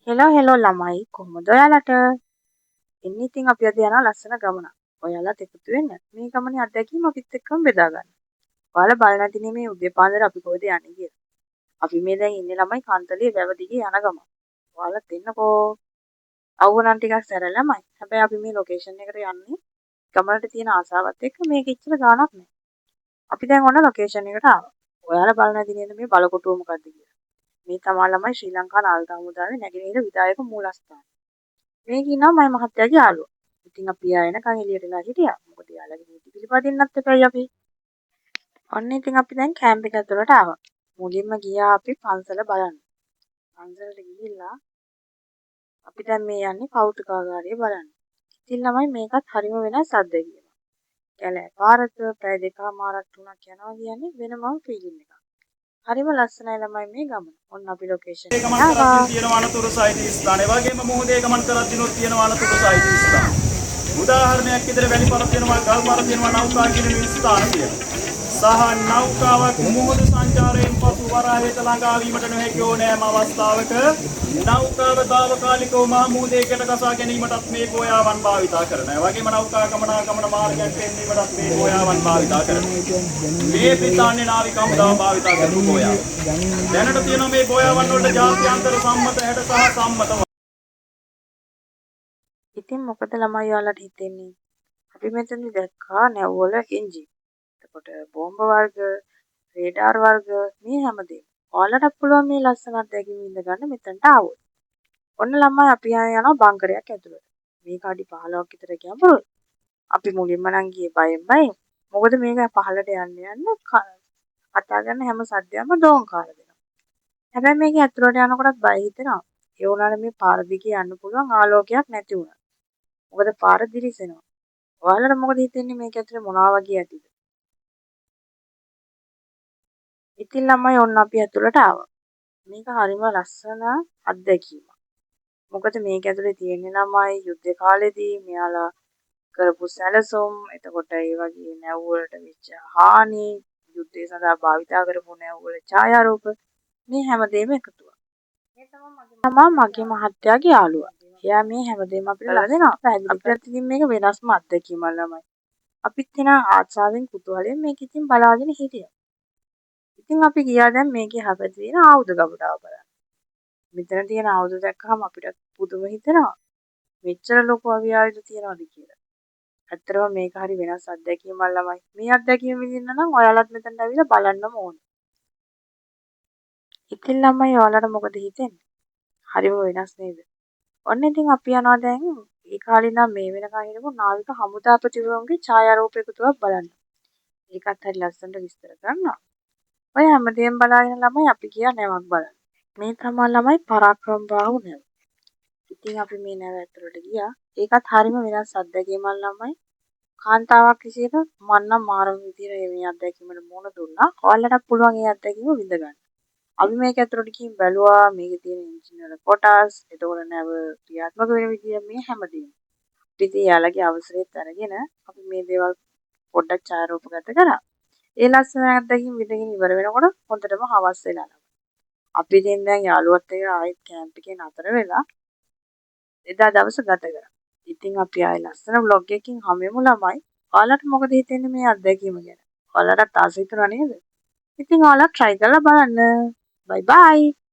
Hello hello ළමයි කොහොමද ඔයාලට? එන්න ඉතින් අපි අද යනවා ලස්සන ගමනක්. ඔයාලත් එකතු වෙන්න. මේ ගමනේ අත්දැකීම් අපිත් එක්කම බෙදා ගන්න. ඔයාලා බලන නැති නෙමේ උදේ පාන්දර අපි කොහෙද යන්නේ කියලා. අපි මේ දැන් ඉන්නේ ළමයි කන්තලේ වැව දිගේ යන ගමන. ඔයාලත් එන්නකෝ. අවුව නම් ටිකක් සැර ළමයි. හැබැයි අපි මේ ලොකේෂන් එකට යන්නේ ගමනට තියෙන ආසාවත් එක්ක මේක ඉච්චර ගාණක් නෑ. අපි දැන් ඔන්න ලොකේෂන් එකට ආවා. ඔයාලා බලන නැති නේද මේ බලකොටුව මොකද්ද කියලා. මේ තමා ළමයි ශ්‍රී ලංකා නාවික හමුදාවේ නැගෙනහිර විධායක මූලස්ථානය. මේක ඉන්නවා මම මහත්තයාගේ යාළුවා. ඉතින් අපි ආය එනකන් එළියටලා හිටියා. මොකද යාළුවගේ නීති පිළිපදින්නත් එපායි අපි. ඔන්න ඉතින් අපි දැන් කැම්ප් එක ඇතුළට ආවා. මුලින්ම ගියා අපි පන්සල බලන්න. පන්සලට ගිහිල්ලා අපි දැන් මේ යන්නේ කෞතුකාගාරය බලන්න. ඉතින් ළමයි මේකත් හරිම වෙනස් අත්දැකීමක්. කැලෑ පාරක පැය දෙකමාරක් තුනක් යනවා කියන්නේ වෙනමම ෆීලිං එකක්. හරිම ලස්සනයි ළමයි මේ ගමන. ඔන්න අපි ලොකේෂන් එකට ආවා. තියෙනවා අනතුරු සහිත ස්ථාන. ඒ වගේම මුහුදේ ගමන් කරද්දිනොත් තියෙනවා අනතුරු සහිත ස්ථාන. උදාහරණයක් විදිහට වැලි පර තියෙනවා, ගල් පර තියෙනවා, නෞකා කියන මේ ස්ථාන තියෙනවා. සහ නෞකාවක් මුහුදු සංචාරයෙන් පසු වරායට ළඟා වීමට නොහැකි ඕනෑම අවස්ථාවක නෞකාව తాවකාලිකව මහ මුහුදේකට ගසා ගැනීමටත් මේ බෝයාවන් භාවිතා කරනවා. ඒ වගේම නෞකා ගමනාගමන මාර්ගයක් පෙන්වීමටත් මේ බෝයාවන් භාවිතා කරනවා. මේ පිටාන්නේ නාවික හමුදාව භාවිතා කරන බෝයාව. දැනට තියෙනවා මේ බෝයාවන් වලට ජාත්‍යන්තර සම්මත හැඩ සහ සම්මත. ඉතින් මොකද ළමයි ඔයාලට හිතෙන්නේ? අපි මෙතනදි දැක්කා නැව්වල එන්ජින්. එතකොට බෝම්බ වර්ග, රේඩාර් වර්ග මේ හැමදේම. ඔයාලට පුළුවන් මේ ලස්සන අත්දැකීම් විඳ ගන්න මෙතනට ආවොත්. ඔන්න ළමයි අපි යනවා බංකරයක් ඇතුළට. මේක අඩි 15ක් විතර ගැඹුරුයි. අපි මුලින්ම නම් ගියේ බයෙන්. මොකද මේක පහළට යන්න කතා කරන හැම සද්දයක්ම දෝංකාර දෙනවා. හැබැයි මේක ඇතුළට යනකොටත් බය හිතෙනවා. ඒ වුණාට මේ පාර දිගේ යන්න පුළුවන් ආලෝකයක් නැති වුණා. මොකද පාර දිලිසෙනවා. ඔයාලට මොකද හිතෙන්නේ මේක ඇතුලේ මොනවා වගේ ඇතිද? ඉතින් ළමයි ඔන්න අපි ඇතුළට ආවා. මේක හරිම ලස්සන අත්දැකීමක්. මොකද මේක ඇතුලේ තියෙන්නේ ළමයි යුද්ධ කාලේදී මෙයාලා කරපු සැලසුම්, එතකොට ඒ වගේ නැව් වලට වෙච්ච හානි, යුද්ධය සඳහා භාවිතා කරපු නැව් වල ඡායාරූප මේ හැමදේම එකතුවක්. මේ තමයි මගේ මහත්තයාගේ යාළුවා. එයා මේ හැමදේම අපිට ලස්සනට පැහැදිලි කරලා ඉතින් මේක වෙනස්ම අත්දැකීමක් ළමයි. අපිත් එන ආසාවෙන් කුතුහලයෙන් මේක ඉතින් බලාගෙන හිටියා. ඉතින් අපි ගියා දැන් මේකේ හැපැති තියෙන ආයුධ ගබඩාව බලන්න. මෙතන තියෙන ආයුධ දැක්කම අපිට පුදුම හිතෙනවා. මෙච්චර ලොකු අවි ආයුධ තියනවාද කියලා. ඇත්තටම මේක හරි වෙනස් අත්දැකීමක් ළමයි. මේ අත්දැකීම විඳින්න නම් ඔයාලත් මෙතනට ඇවිල්ලා බලන්නම ඕනේ. ඉතින් ළමයි ඔයාලට මොකද හිතෙන්නේ? හරිම වෙනස් නේද? ඔන්න ඉතින් අපි යනවා දැන් ඒ කාලේ ඉඳන් මේ වෙනකන් හිටපු නාවික හමුදාපතිවරුන්ගේ ඡායාරූප එකතුවක් බලන්න. ඒකත් හරි ලස්සනට විස්තර කරනවා. ඔය හැමදේම බලාගෙන ළමයි අපි ගියා නැවක් බලන්න. මේ තමයි ළමයි පරාක්‍රම බාහු නැව. ඉතින් අපි මේ නැව ඇතුළට ගියා. ඒකත් හරිම වෙනස් අත්දැකීමක් ළමයි. කාන්තාවක් විදියට මම නම් මාරම විදියට මේ අත්දැකීමට මුහුණ දුන්නා. ඔයාලටත් පුළුවන් මේ අත්දැකීම විඳ ගන්න. අපි මේක ඇතුළට ගිහින් බැලුවා මේකේ තියෙන එන්ජින් වල කොටස්, එතකොට නැව ක්‍රියාත්මක වෙන විදිය මේ හැමදේම. ඉතින් යාළගේ අවසරයත් අරගෙන අපි මේ දේවල් පොඩ්ඩක් ඡායාරූපගත කරා. ඒ ලස්සන අත්දැකීම් විඳගෙන ඉවර වෙනකොට හොඳටම හවස් වෙලා ළමයි. අපි දැන් යාළුවත් එක්ක ආයෙත් කැම්ප් එකේ නතර වෙලා එදා දවස ගත කරා. ඉතින් අපි ආයෙ ලස්සන vlog එකකින් හමුවෙමු ළමයි. ඔයාලට මොකද හිතෙන්නේ මේ අත්දැකීම ගැන? ඔයාලටත් ආස හිතුණා නේද? ඉතින් ඔයාලා try කරලා බලන්න. Bye bye.